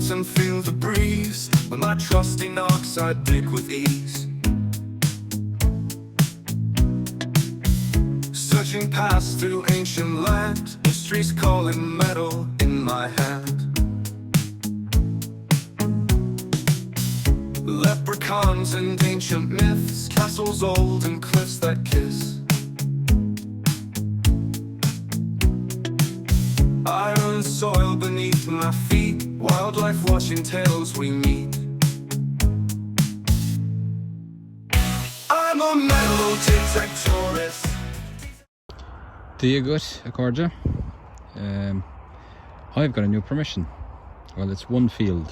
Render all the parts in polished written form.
roots and feel the breeze. When my trusty knocks I dig with ease. Searching past through ancient land, history's calling metal in my hand. Leprechauns and ancient myths, castles old and cliffs that kiss. Iron soil beneath my feet, wildlife watching tales we meet. I'm a metal detectorist. Diagut, Accordia. I've got a new permission. Well, it's one field,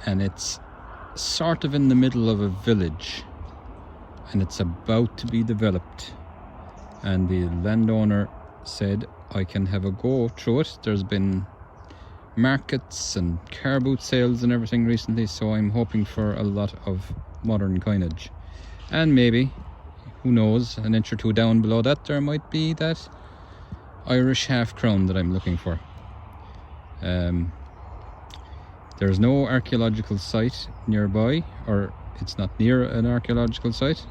and it's sort of in the middle of a village, and it's about to be developed. And the landowner said I can have a go through it. There's been markets and car boot sales and everything recently, so I'm hoping for a lot of modern coinage. And maybe, who knows, an inch or two down below that there might be that Irish half crown that I'm looking for. There's no archaeological site nearby, or it's not near an archaeological site,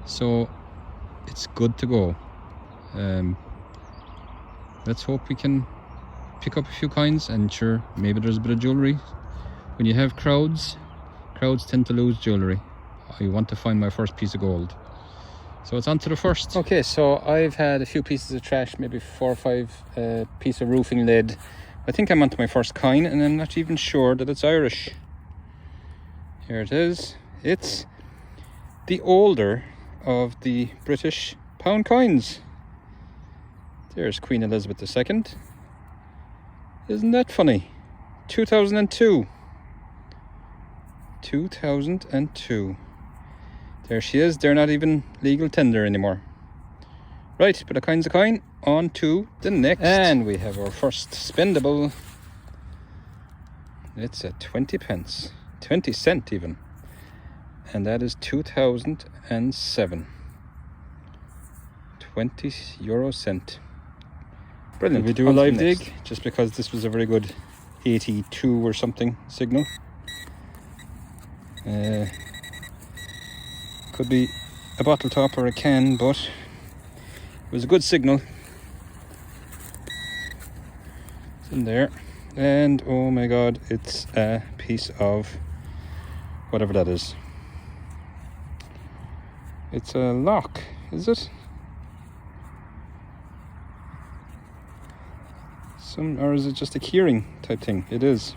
so it's good to go. Let's hope we can pick up a few coins, and sure, maybe there's a bit of jewellery. When you have crowds tend to lose jewellery. I want to find my first piece of gold. So it's on to the first. Okay, so I've had a few pieces of trash, maybe 4 or 5 piece of roofing lead. I think I'm onto my first coin, and I'm not even sure that it's Irish. Here it is. It's the older of the British pound coins. There's Queen Elizabeth II. Isn't that funny? 2002. 2002. There she is. They're not even legal tender anymore. Right, but a coin's a coin. On to the next. And we have our first spendable. It's a 20 pence. 20 cent even. And that is 2007. 20 euro cent. Brilliant. We do a live dig, just because this was a very good 82 or something signal. Could be a bottle top or a can, but it was a good signal. It's in there. And oh my god, it's a piece of whatever that is. It's a lock, is it? Or is it just a keyring type thing? It is.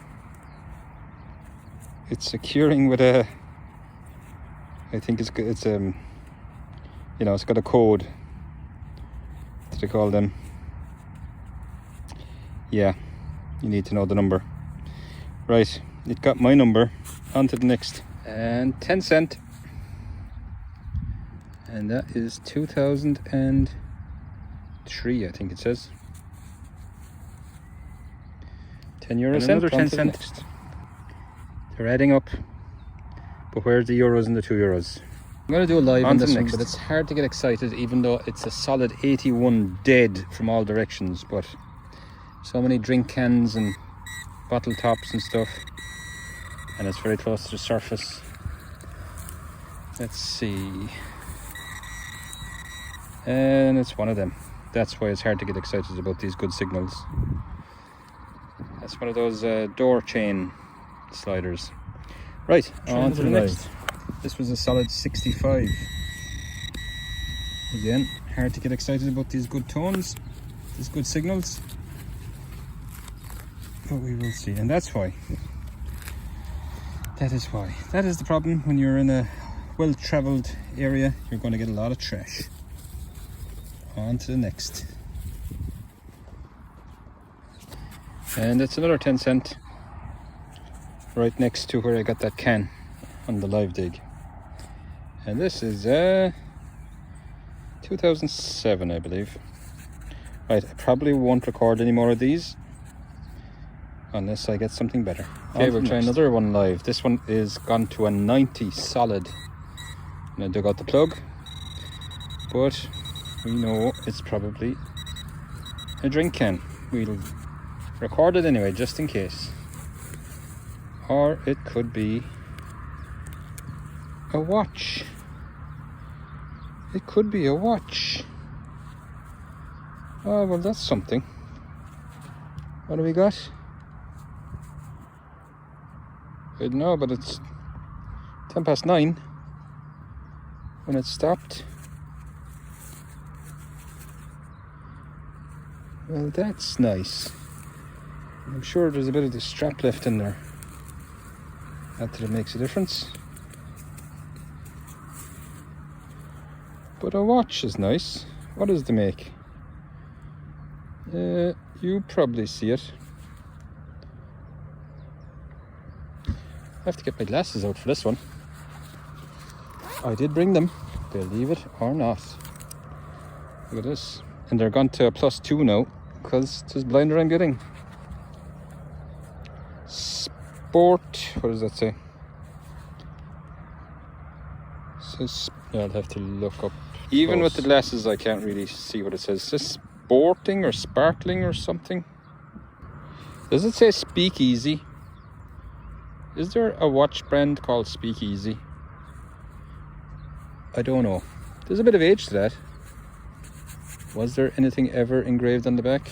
It's a keyring with a, I think it's you know, it's got a code. What do they call them? Yeah, you need to know the number. Right, it got my number. On to the next. And 10 cent. And that is 2003, I think it says. 10 euro cent. Another 10 cent. Next. They're adding up. But where's the euros and the 2 euros? I'm going to do a live on this one, but it's hard to get excited, even though it's a solid 81 dead from all directions. But so many drink cans and bottle tops and stuff, and it's very close to the surface. Let's see. And it's one of them. That's why it's hard to get excited about these good signals. That's one of those door chain sliders. Right, on to the next. This was a solid 65. Again, hard to get excited about these good tones, these good signals. But we will see, and that's why. That is why. That is the problem when you're in a well-travelled area. You're going to get a lot of trash. On to the next. And it's another 10 cent. Right next to where I got that can on the live dig. And this is 2007, I believe. Right, I probably won't record any more of these unless I get something better. Okay, we'll try another one live. This one is gone to a 90 solid. And I dug out the plug, but we know it's probably a drink can. We'll record it anyway, just in case. Or it could be a watch. It could be a watch. Oh, well, that's something. What do we got? I don't know, but it's 9:10 when it stopped. Well, that's nice. I'm sure there's a bit of the strap left in there. Not that it makes a difference. But a watch is nice. What does it make? You probably see it. I have to get my glasses out for this one. I did bring them, believe it or not. Look at this. And they're gone to a +2 now, because there's blinder I'm getting. Sport, what does that say? It says, yeah, I'll have to look up. Even close. With the glasses, I can't really see what it says. Is this sporting or sparkling or something? Does it say Speakeasy? Is there a watch brand called Speakeasy? I don't know. There's a bit of age to that. Was there anything ever engraved on the back?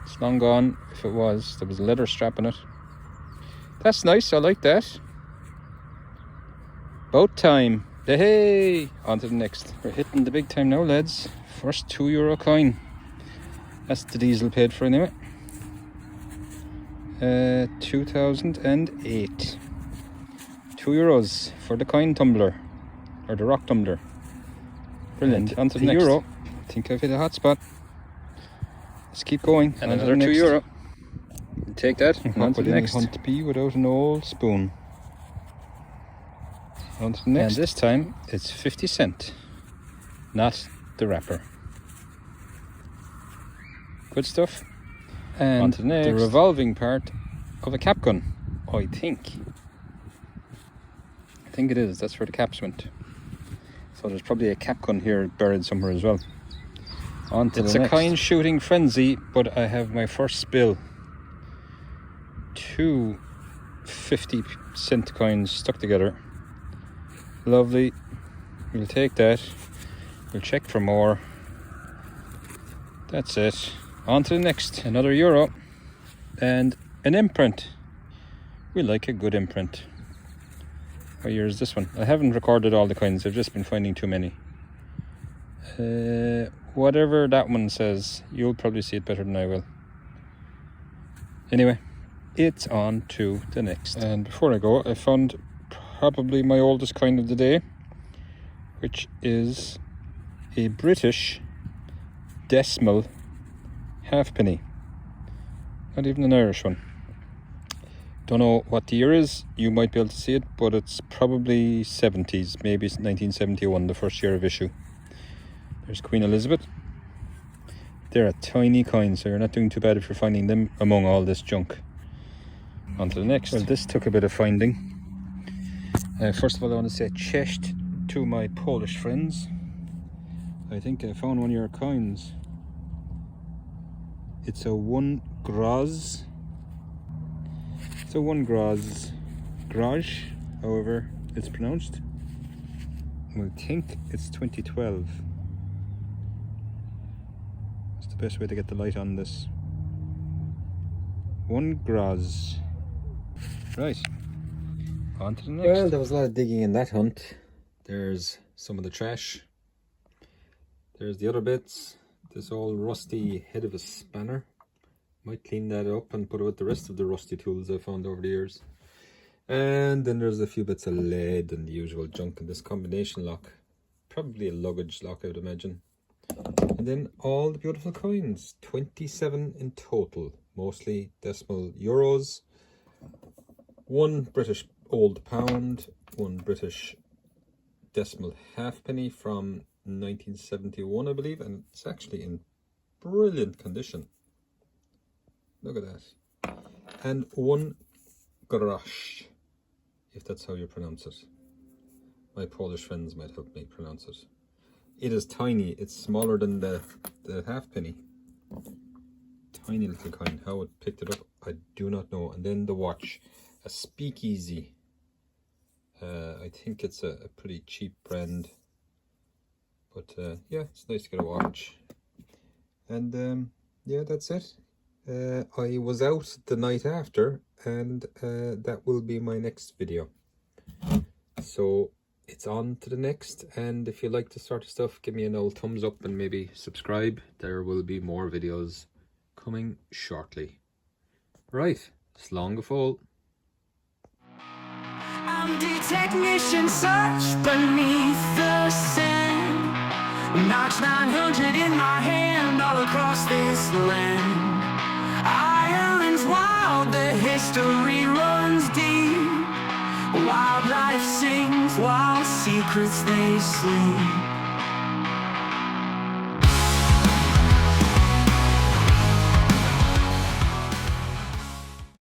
It's long gone. If it was, there was a leather strap on it. That's nice, I like that. About time. Hey! On to the next. We're hitting the big time now, lads. First €2 coin. That's the diesel paid for anyway. 2008. €2 for the coin tumbler. Or the rock tumbler. Brilliant. On to the next. €1. I think I've hit a hot spot. Let's keep going. And another €2. Take that. And on to the next. Hunt bee without an old spoon. On to the next. And this time it's 50 cent. Not the wrapper. Good stuff. And on to the next. The revolving part of a cap gun. I think it is. That's where the caps went. So there's probably a cap gun here buried somewhere as well. On to the next. It's a coin shooting frenzy, but I have my first spill. 2 50-cent coins stuck together. Lovely. We'll take that. We'll check for more. That's it. On to the next. Another €1. And an imprint. We like a good imprint. What year is this one? I haven't recorded all the coins. I've just been finding too many. Whatever that one says, you'll probably see it better than I will. Anyway, it's on to the next. And before I go, I found probably my oldest coin of the day, which is a British decimal halfpenny. Not even an Irish one. Don't know what the year is. You might be able to see it, but it's probably 70s, maybe it's 1971, the first year of issue. There's Queen Elizabeth. They're a tiny coin, so you're not doing too bad if you're finding them among all this junk. On to the next. Well, this took a bit of finding. First of all, I want to say cześć to my Polish friends. I think I found one of your coins. It's a 1 grosz. It's a 1 grosz. Grosz, however it's pronounced. I think it's 2012. It's the best way to get the light on this. 1 grosz. Right. On to the next. Well, there was a lot of digging in that hunt. There's some of the trash. There's the other bits. This old rusty head of a spanner. Might clean that up and put it with the rest of the rusty tools I found over the years. And then there's a few bits of lead and the usual junk in this combination lock. Probably a luggage lock, I would imagine. And then all the beautiful coins. 27 in total. Mostly decimal euros. 1 British old pound. 1 British decimal halfpenny from 1971, I believe. And it's actually in brilliant condition. Look at that. And 1 grosz, if that's how you pronounce it. My Polish friends might help me pronounce it. It is tiny. It's smaller than the halfpenny. Tiny little coin. How it picked it up, I do not know. And then the watch, a Speakeasy. I think it's a pretty cheap brand. But yeah, it's nice to get a watch. And yeah, that's it. I was out the night after, and that will be my next video. So it's on to the next, and if you like this sort of stuff, give me an old thumbs up and maybe subscribe. There will be more videos coming shortly. Right, slán go fóill. I'm the technician, search beneath the sand. Notch 900 in my hand, all across this land. Ireland's wild, the history runs deep. Wildlife sings, wild secrets they sleep.